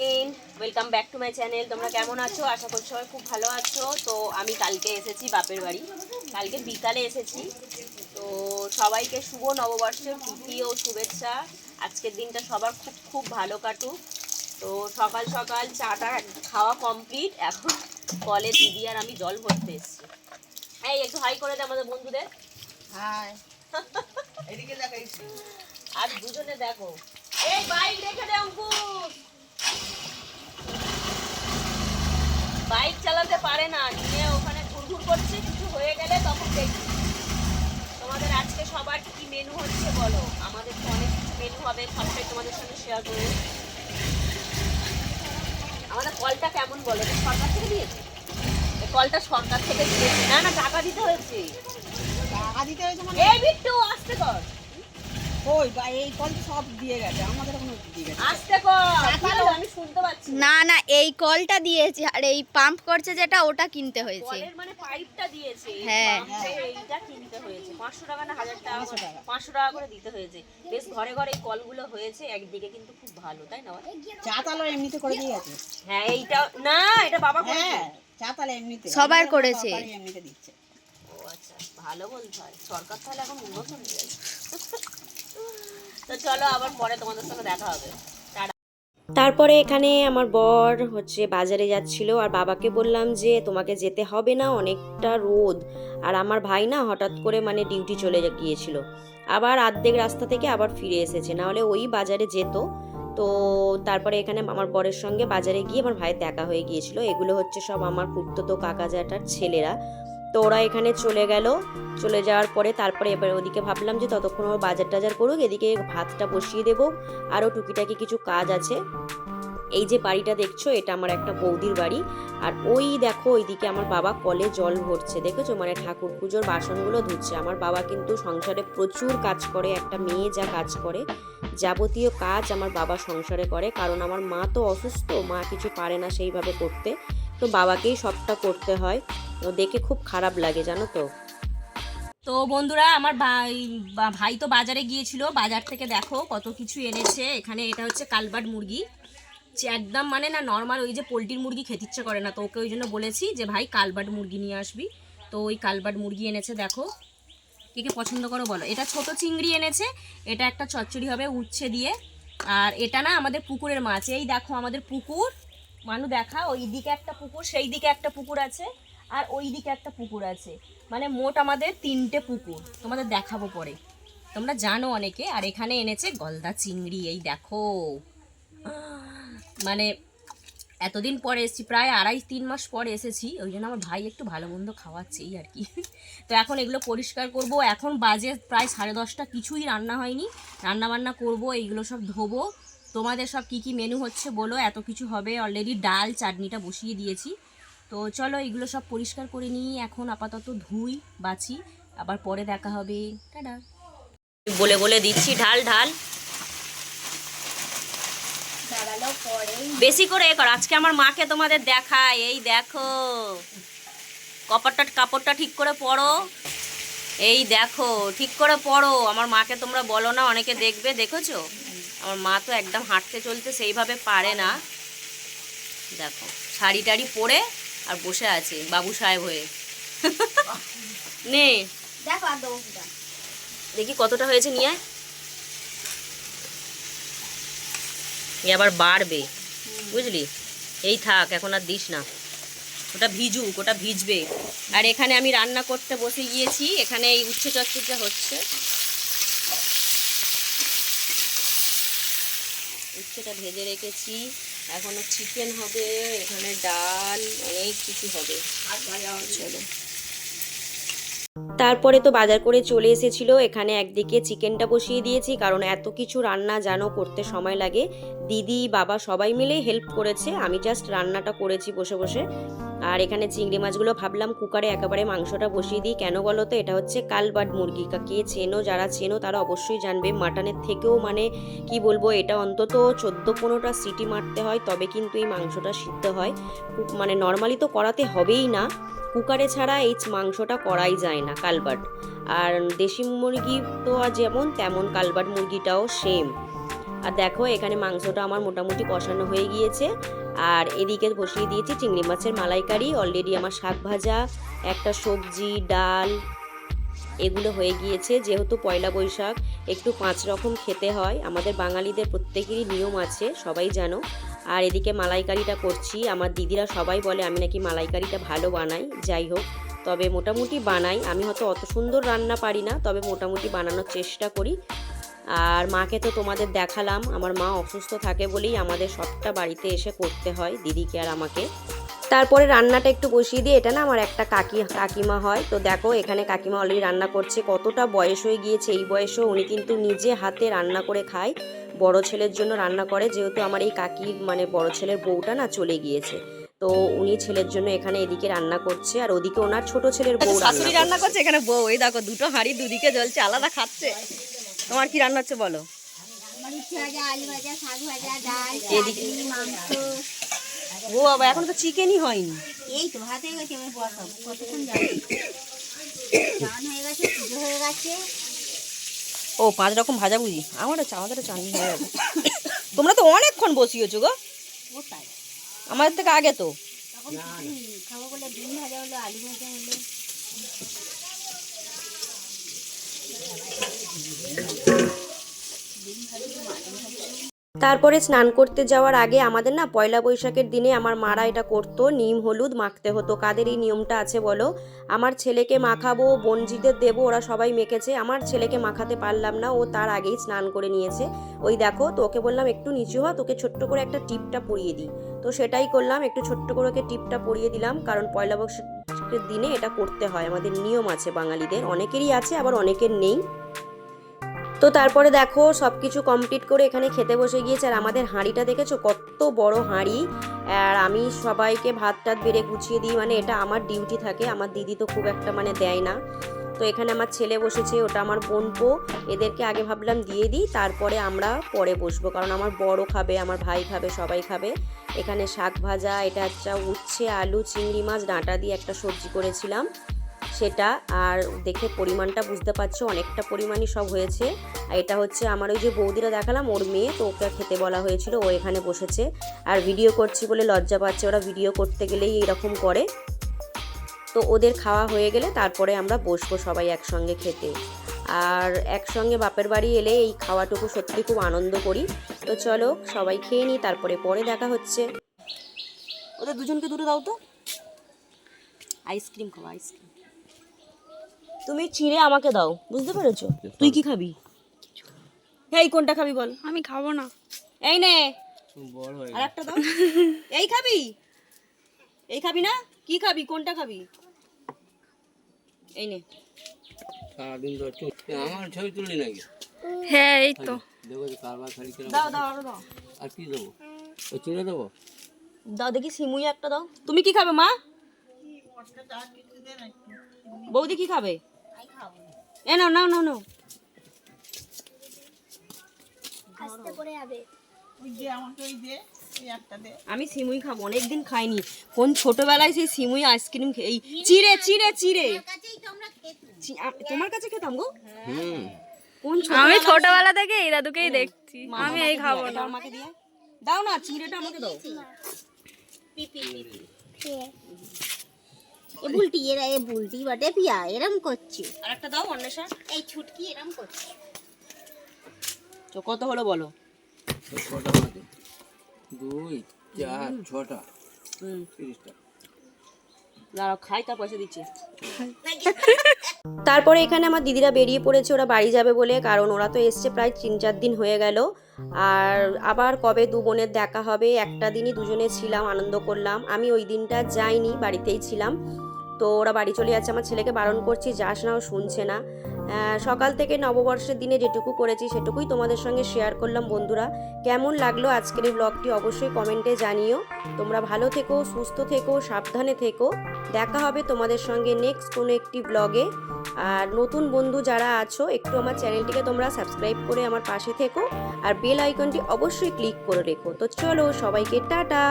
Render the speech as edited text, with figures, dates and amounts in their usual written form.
Welcome back to my channel. তোমরা কেমন আছো? আশা করছি সবাই খুব ভালো আছো। তো আমি কালকে এসেছি বাপের বাড়ি, কালকে বিকালে এসেছি। তো সবাইকে শুভ নববর্ষের প্রীতি ও শুভেচ্ছা। আজকের দিনটা সবার খুব খুব ভালো কাটুক। তো সকাল সকাল চাটা খাওয়া কমপ্লিট, এখন কলে দিদি আর আমি জল ভরতে এসেছি। এই একটু হাই করে দে আমাদের বন্ধুদের। হাই এদিকে দেখাই আর দুজনে দেখো। এই বাইক রেখে দে অঙ্কুশ, বাইক চালাতে পারে না, নিয়ে ওখানে ঘুরঘুর করছে। কিছু হয়ে গেলে তখন দেখি। তোমাদের আজকে সবার কি মেনু হচ্ছে বলো? আমাদের তো অনেক কিছু মেনু হবে, সবটাই তোমাদের সঙ্গে শেয়ার করবো। আমাদের কলটা কেমন বলো? এটা সরকার থেকে দিয়েছে? এই কলটা সরকার থেকে দিয়েছে। না না, টাকা দিতে হয়েছে। টাকা দিতে হয়েছে মানে এই বিট্টু আসতে কর। ওই বা এই কল তো সব দিয়ে গেছে, আমাদের এখনো দিয়ে গেছে। আসতে কর, আমি শুনতে পাচ্ছি না না, এই কলটা দিয়েছে আর এই পাম্প করছে যেটা ওটা কিনতে হয়েছে। কলের মানে পাইপটা দিয়েছে। হ্যাঁ। এইটা কিনতে হয়েছে 500 টাকা না 1000 টাকা? 500 টাকা। 500 টাকা করে দিতে হয়েছে। বেশ ঘরে ঘরে এই কলগুলো হয়েছে, একদিকে কিন্তু খুব ভালো, তাই না? চা তালো এমনিতে করে দিয়ে গেছে। হ্যাঁ, এইটা না, এটা বাবা করেছে। হ্যাঁ, চা তালো এমনিতে সবার আমাদের করেছে। সরকারি এমনিতে দিচ্ছে। ও আচ্ছা, ভালো বলতে হয়। সরকার তাহলে এখন উন্নত হয়ে গেছে। তো চলো, আবার পরে তোমাদের সঙ্গে দেখা হবে। তারপরে এখানে আমার বর হচ্ছে বাজারে যাচ্ছিল, আর বাবাকে বললাম যে তোমাকে যেতে হবে না, অনেকটা রোদ। আর আমার ভাই না হঠাৎ করে মানে ডিউটি চলে গিয়েছিল, আবার অর্ধেক রাস্তা থেকে আবার ফিরে এসেছে, নাহলে ওই বাজারে যেত। তো তারপরে এখানে আমার বরের সঙ্গে বাজারে গিয়ে আমার ভাইয়ের দেখা হয়ে গিয়েছিল। এগুলো হচ্ছে সব আমার খুড়তুতো কাকা জ্যাঠার ছেলেরা। তো ওরা এখানে চলে গেল, চলে যাওয়ার পরে তারপরে এবার ওদিকে ভাবলাম যে ততক্ষণ ওর বাজার টাজার করুক, এদিকে ভাতটা বসিয়ে দেবো। আরও টুকিটাকি কিছু কাজ আছে। এই যে বাড়িটা দেখছো, এটা আমার একটা বৌদির বাড়ি। আর ওই দেখো ওইদিকে আমার বাবা কলে জল ভরছে, দেখেছো? মানে ঠাকুর পুজোর বাসনগুলো ধুচ্ছে। আমার বাবা কিন্তু সংসারে প্রচুর কাজ করে, একটা মেয়ে যা কাজ করে যাবতীয় কাজ আমার বাবা সংসারে করে। কারণ আমার মা তো অসুস্থ, মা কিছু পারে না সেইভাবে করতে, তো বাবাকেই সবটা করতে হয়। তো দেখে খুব খারাপ লাগে, জানো তো। তো বন্ধুরা, আমার ভাই তো বাজারে গিয়েছিল, বাজার থেকে দেখো কত কিছু এনেছে। এখানে এটা হচ্ছে কালবাট মুরগি, একদম মানে না নর্মাল ওই যে পোলট্রির মুরগি খেতে ইচ্ছে করে না, তো ওকে ওই জন্য বলেছি যে ভাই কালবাট মুরগি নিয়ে আসবি। তো ওই কালবাট মুরগি এনেছে, দেখো কে কে পছন্দ করো বলো। এটা ছোট চিংড়ি এনেছে, এটা একটা চচ্চড়ি হবে উচ্ছে দিয়ে। আর এটা না আমাদের পুকুরের মাছ। এই দেখো আমাদের পুকুর, মানু দেখা, ওই দিকে একটা পুকুর, সেই দিকে একটা পুকুর আছে, আর ওই দিকে একটা পুকুর আছে। মানে মোট আমাদের 3টে পুকুর, তোমাদের দেখাবো পরে, তোমরা জানো অনেকে। আর এখানে এনেছে গলদা চিংড়ি, এই দেখো। মানে এতদিন পরে এসেছি, প্রায় 2.5-3 মাস পরে এসেছি, ওই জন্য আমার ভাই একটু ভালো মন্দ খাওয়াচ্ছে এই আর কি। তো এখন এগুলো পরিষ্কার করব। এখন বাজে প্রায় 10:30, কিছুই রান্না হয়নি, রান্না বান্না করব, এইগুলো সব ধোবো। তোমাদের সব কি কি মেনু হচ্ছে বলো? এত কিছু হবে, অলরেডি ডাল চাটনিটা বসিয়ে দিয়েছি। তো চলো এগুলো সব পরিষ্কার করে নিই, এখন আপাতত ধুই বাছি, আবার পরে দেখা হবে। টাটা। বলে বলে দিচ্ছি, ঢাল ঢাল বেশি করে কর। আজকে আমার মাকে তোমাদের দেখায়, এই দেখো কাপড়টা ঠিক করে পরো, এই দেখো ঠিক করে পরো। আমার মাকে তোমরা বলো না, অনেকে দেখবে, দেখেছো? আমার মা তো একদম হাঁটতে চলতে সেইভাবে পারে না। দেখো শাড়ি টাড়ি পরে আর বসে আছে বাবু সাহেব হয়ে। নে দেখি কতটা হয়েছে, নিয়ে আবার বাড়বে, বুঝলি? এই থাক, এখন আর দিস না, ওটা ভিজুক, ওটা ভিজবে। আর এখানে আমি রান্না করতে বসে গিয়েছি, এখানে এই উচ্ছে চচ্চড়িটা হচ্ছে, উচ্ছেটা ভেজে রেখেছি, এখনো চিকেন হবে, এখানে ডাল, অনেক কিছু হবে। চলো, তারপরে তো বাজার করে চলে এসেছিল, এখানে একদিকে চিকেনটা বসিয়ে দিয়েছি, কারণ এত কিছু রান্না জানো করতে সময় লাগে। দিদি বাবা সবাই মিলে হেল্প করেছে, আমি জাস্ট রান্নাটা করেছি বসে বসে। আর এখানে চিংড়ি মাছগুলো ভাবলাম কুকারে একেবারে মাংসটা বসিয়ে দিই। কেন বলো তো? এটা হচ্ছে কালবাট মুরগি, কে চেনো, যারা চেনো তারা অবশ্যই জানবে। মাটনের থেকেও মানে কি বলবো, এটা অন্তত 14-15টা সিটি মারতে হয়, তবে কিন্তু এই মাংসটা সিদ্ধ হয়। মানে নর্মালি তো করাতে হবেই না, কুকারে ছাড়া এই মাংসটা করাই যায় না কালবাট। আর দেশি মুরগি তো যেমন তেমন কালবাট মুরগিটাও সেম। আর দেখো এখানে মাংসটা আমার মোটামুটি কষানো হয়ে গিয়েছে। আর এদিকে বসিয়ে দিয়েছি চিংড়ি মাছের মালাইকারি। অলরেডি আমার শাক ভাজা, একটা সবজি, ডাল এগুলো হয়ে গিয়েছে। যেহেতু পয়লা বৈশাখ একটু 5 রকম খেতে হয়, আমাদের বাঙালিদের প্রত্যেকেরই নিয়ম আছে, সবাই জানো। আর এদিকে মালাইকারিটা করছি। আমার দিদিরা সবাই বলে আমি নাকি মালাইকারিটা ভালো বানাই। যাই হোক, তবে মোটামুটি বানাই। আমি হয়তো অত সুন্দর রান্না পারি না, তবে মোটামুটি বানানোর চেষ্টা করি। আর মাকে তো তোমাদের দেখালাম, আমার মা অসুস্থ থাকে বলেই আমাদের সবটা বাড়িতে এসে করতে হয় দিদিকে আর আমাকে। তারপরে রান্নাটা একটু বসিয়ে দিয়ে, এটা না আমার একটা কাকিমা হয়। তো দেখো এখানে কাকিমা অলরেডি রান্না করছে। কতটা বয়স হয়ে গিয়েছে, এই বয়সেও উনি কিন্তু নিজে হাতে রান্না করে খায়। বড় ছেলের জন্য রান্না করে, যেহেতু আমার এই কাকির মানে বড় ছেলের বউটা না চলে গিয়েছে, তো উনি ছেলের জন্য এখানে এদিকে রান্না করছে, আর ওদিকে ওনার ছোট ছেলের বউ শাশুড়ি রান্না করছে, এখানে বউ এই দেখো দুটো হাঁড়ি দুদিকে জ্বলছে, আলাদা খাচ্ছে। তোমার কি রান্না হচ্ছে বলো? এদিকে ও বাবা, এখন তো চিকেনই হয়নি। এই তো হাতে গেছে, আমি বসাবো কতক্ষণ যাবে, স্নান হয়ে গেছে, পুজো হয়ে গেছে। ও 5 রকম ভাজা বুঝি, আমারও চাটনি হয়ে যাবে। তোমরা তো অনেকক্ষণ বসিয়েছো গো, কোথায় আমাদের থেকে আগে তো। তখন খাবো বলে ডিম ভাজা হলো, আলু ভাজা হলো। তারপরে স্নান করতে যাওয়ার আগে আমাদের না পয়লা বৈশাখের দিনে আমার মারা এটা করতো, নিম হলুদ মাখতে হতো। কাদের এই নিয়মটা আছে বলো? আমার ছেলেকে মাখাবো, বোনজিদের দেবো, ওরা সবাই মেখেছে। আমার ছেলেকে মাখাতে পারলাম না, ও তার আগেই স্নান করে নিয়েছে। ওই দেখো, তো ওকে বললাম একটু নিচু হ, তোকে ছোট্ট করে একটা টিপটা পরিয়ে দিই। তো সেটাই করলাম, একটু ছোট্ট করে ওকে টিপটা পরিয়ে দিলাম, কারণ পয়লা বৈশাখের দিনে এটা করতে হয়, আমাদের নিয়ম আছে বাঙালিদের, অনেকেরই আছে আবার অনেকের নেই। তো তারপরে দেখো সব কিছু কমপ্লিট করে এখানে খেতে বসে গিয়েছে। আর আমাদের হাঁড়িটা দেখেছো কত বড় হাঁড়ি। আর আমি সবাইকে ভাত টাত বেড়ে গুছিয়ে দিই, মানে এটা আমার ডিউটি থাকে। আমার দিদি তো খুব একটা মানে দেয় না। তো এখানে আমার ছেলে বসেছে, ওটা আমার বোনপো। এদেরকে আগে ভাবলাম দিয়ে দিই, তারপরে আমরা পরে বসবো, কারণ আমার বড় খাবে, আমার ভাই খাবে, সবাই খাবে। এখানে শাক ভাজা, এটা একটা উচ্ছে আলু চিংড়ি মাছ ডাঁটা দিয়ে একটা সবজি করেছিলাম সেটা। আর দেখে পরিমাণটা বুঝতে পারছো, অনেকটা পরিমাণই সব হয়েছে। আর এটা হচ্ছে আমার ওই যে বৌদিরা দেখালাম, ওর মেয়ে, তো ওকে খেতে বলা হয়েছিল, ও এখানে বসেছে। আর ভিডিও করছি বলে লজ্জা পাচ্ছে, ওরা ভিডিও করতে গেলেই এরকম করে। তো ওদের খাওয়া হয়ে গেলে তারপরে আমরা বসবো সবাই একসঙ্গে খেতে। আর একসঙ্গে বাপের বাড়ি এলে এই খাওয়াটুকু সত্যি খুব আনন্দ করি। তো চলো সবাই খেয়ে নিই, তারপরে পরে দেখা হচ্ছে। ওদের দুজনকে দুটো দাও তো, আইসক্রিম খাবো, আইসক্রিম। তুমি চিড়ে আমাকে দাও, বুঝতে পেরেছো? তুই কি খাবি? এই কোনটা খাবি বল? আমি খাবো না। এই নে, আর একটা দাও। এই খাবি? এই খাবি না? কি খাবি? কোনটা খাবি? এই নে। সারাদিন তো আমার ছবি তুললি নাকি? হ্যাঁ এই তো। দেখো যে কারবার খালি করে। দাও দাও আরো দাও। আর কি দেবো? ওই চিড়ে দেবো? দাও দেখি, সিমুই একটা দাও। তুমি কি খাবে মা? বৌদি কি খাবে? এ নাও নাও নাও নাও। আস্তে করে যাবে। আমি সিমুই খাবো, অনেকদিন খাইনি। কোন ছোটবেলায় সেই সিমুই আইসক্রিম এই চিড়ে চিড়ে চিড়ে তোমার কাছে খেতাম গো। কোন আমি ছোটবেলা থেকে এই দাদুকেই দেখছি। আমি এই খাবো না। আমাকে দিয়ে দাও না, চিড়েটা আমাকে দাও। এ বুলটি এরা এ বুলটি বটে পিয়া এরম করছে। আর একটা দাও অন্বেষা। এই ছুটকি এরম করছে। তো কত হলো বলো? 6টা মাঝে 2 4 6টা 30টা। দাঁড়াও খাই, তার পয়সা দিচ্ছি। তারপরে এখানে আমার দিদিরা বেরিয়ে পড়েছে, ওরা বাড়ি যাবে বলে, কারণ ওরা তো এসছে প্রায় 3-4 দিন হয়ে গেল। আর আবার কবে দু বোনের দেখা হবে, একটা দিনই দুজনে ছিলাম, আনন্দ করলাম। আমি ওই দিনটা যাইনি, বাড়িতেই ছিলাম। তো ওরা বাড়ি চলে যাচ্ছে, আমার ছেলেকে বারণ করছি যাস না, ও শুনছে না। সকাল থেকে নববর্ষের দিনে যেটুকু করেছি সেটুকুই তোমাদের সঙ্গে শেয়ার করলাম। বন্ধুরা, কেমন লাগলো আজকের এই ব্লগটি অবশ্যই কমেন্টে জানিও। তোমরা ভালো থেকো, সুস্থ থেকো, সাবধানে থেকো। দেখা হবে তোমাদের সঙ্গে নেক্সট কোনো একটি ব্লগে। আর নতুন বন্ধু যারা আছো, একটু আমার চ্যানেলটিকে তোমরা সাবস্ক্রাইব করে আমার পাশে থেকো, আর বেল আইকনটি অবশ্যই ক্লিক করে রেখো। তো চলো সবাইকে টাটা।